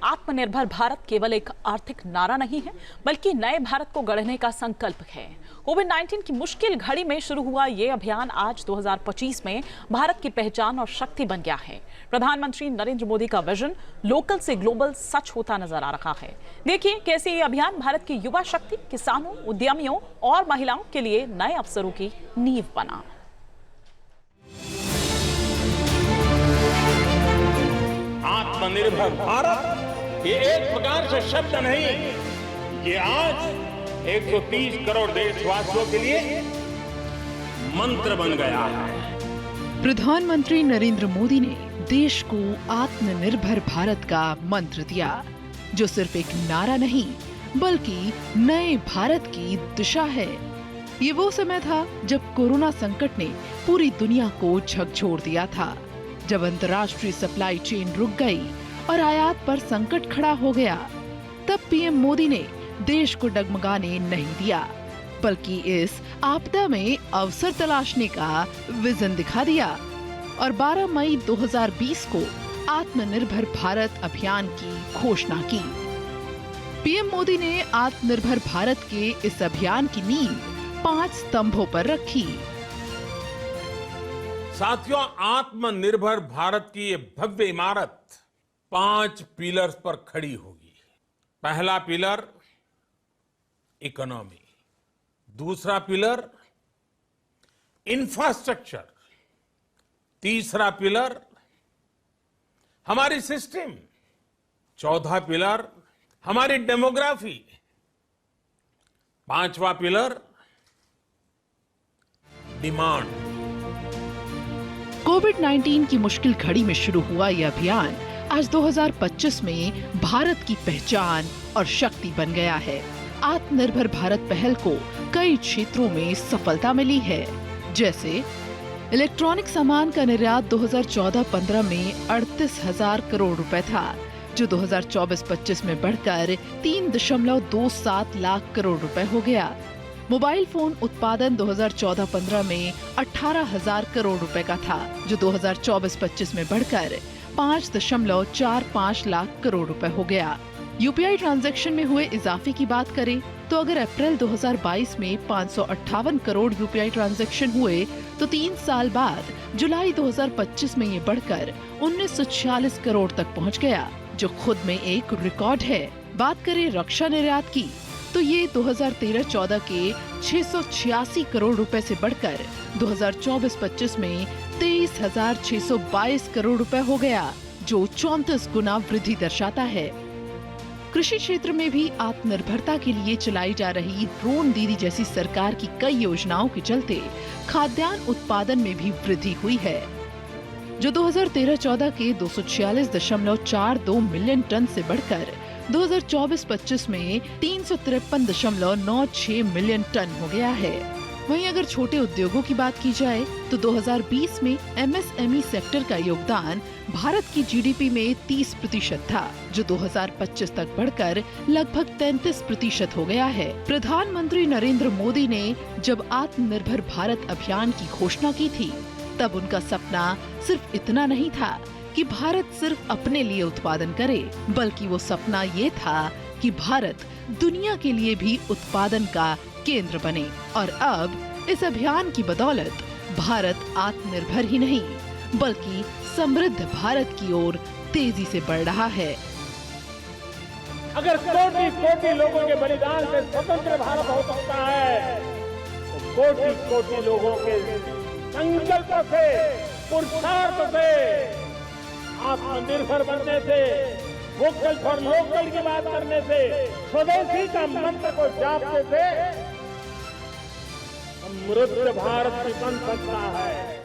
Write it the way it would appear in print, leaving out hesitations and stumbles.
आत्मनिर्भर भारत केवल एक आर्थिक नारा नहीं है, बल्कि नए भारत को गढ़ने का संकल्प है। कोविड-19 की मुश्किल घड़ी में शुरू हुआ ये अभियान आज 2025 में भारत की पहचान और शक्ति बन गया है। प्रधानमंत्री नरेंद्र मोदी का विजन लोकल से ग्लोबल सच होता नजर आ रहा है। देखिए कैसे ये अभियान भारत की युवा शक्ति, किसानों, उद्यमियों और महिलाओं के लिए नए अवसरों की नींव बना। आत्मनिर्भर भारत ये एक प्रकार से शब्द नहीं, ये आज 130 करोड़ देशवासियों के लिए मंत्र बन गया है। प्रधानमंत्री नरेंद्र मोदी ने देश को आत्मनिर्भर भारत का मंत्र दिया, जो सिर्फ एक नारा नहीं बल्कि नए भारत की दिशा है। ये वो समय था जब कोरोना संकट ने पूरी दुनिया को झकझोर दिया था, जब अंतर्राष्ट्रीय सप्लाई चेन रुक गई और आयात पर संकट खड़ा हो गया। तब पीएम मोदी ने देश को डगमगाने नहीं दिया, बल्कि इस आपदा में अवसर तलाशने का विजन दिखा दिया और 12 मई 2020 को आत्मनिर्भर भारत अभियान की घोषणा की। पीएम मोदी ने आत्मनिर्भर भारत के इस अभियान की नींव 5 स्तंभों पर रखी। साथियों, आत्मनिर्भर भारत की ये भव्य इमारत 5 पिलर्स पर खड़ी होगी। पहला पिलर इकोनॉमी, दूसरा पिलर इंफ्रास्ट्रक्चर, तीसरा पिलर हमारी सिस्टम, चौथा पिलर हमारी डेमोग्राफी, पांचवा पिलर डिमांड। कोविड-19 की मुश्किल घड़ी में शुरू हुआ यह अभियान आज 2025 में भारत की पहचान और शक्ति बन गया है। आत्मनिर्भर भारत पहल को कई क्षेत्रों में सफलता मिली है, जैसे इलेक्ट्रॉनिक सामान का निर्यात 2014-15 में 38,000 करोड़ रुपए था, जो 2024-25 में बढ़कर 3.27 लाख करोड़ रुपए हो गया। मोबाइल फोन उत्पादन 2014-15 में 18,000 करोड़ रुपए का था, जो 2024-25 में बढ़कर 5.45 लाख करोड़ रुपए हो गया। यूपीआई ट्रांजैक्शन में हुए इजाफे की बात करें तो अगर अप्रैल 2022 में 558 करोड़ यूपीआई ट्रांजैक्शन हुए, तो 3 साल बाद जुलाई 2025 में ये बढ़कर 1946 करोड़ तक पहुंच गया, जो खुद में एक रिकॉर्ड है। बात करें रक्षा निर्यात की, तो ये 2013-14 के 686 करोड़ रुपए से बढ़कर 2024-25 में 23,622 करोड़ रुपए हो गया, जो 34 गुना वृद्धि दर्शाता है। कृषि क्षेत्र में भी आत्मनिर्भरता के लिए चलाई जा रही ड्रोन दीदी जैसी सरकार की कई योजनाओं के चलते खाद्यान्न उत्पादन में भी वृद्धि हुई है, जो 2013-14 के 246.42 मिलियन टन से बढ़कर 2024-25 में 353.96 मिलियन टन हो गया है। वहीं अगर छोटे उद्योगों की बात की जाए तो 2020 में एमएसएमई सेक्टर का योगदान भारत की जीडीपी में 30% था, जो 2025 तक बढ़कर लगभग 33% हो गया है। प्रधानमंत्री नरेंद्र मोदी ने जब आत्मनिर्भर भारत अभियान की घोषणा की थी, तब उनका सपना सिर्फ इतना नहीं था कि भारत सिर्फ अपने लिए उत्पादन करे, बल्कि वो सपना ये था कि भारत दुनिया के लिए भी उत्पादन का केंद्र बने। और अब इस अभियान की बदौलत भारत आत्मनिर्भर ही नहीं बल्कि समृद्ध भारत की ओर तेजी से बढ़ रहा है। अगर कोटि-कोटि लोगों के बलिदान से स्वतंत्र भारत हो सकता है, तो कोटि-कोटि लोगों के संकल्प से, पुरुषार्थ से, आत्मनिर्भर बनने से, वोकल फॉर लोकल की बात करने से, स्वदेशी का मंत्र को जापने से समृद्ध भारत भी बन सकता है।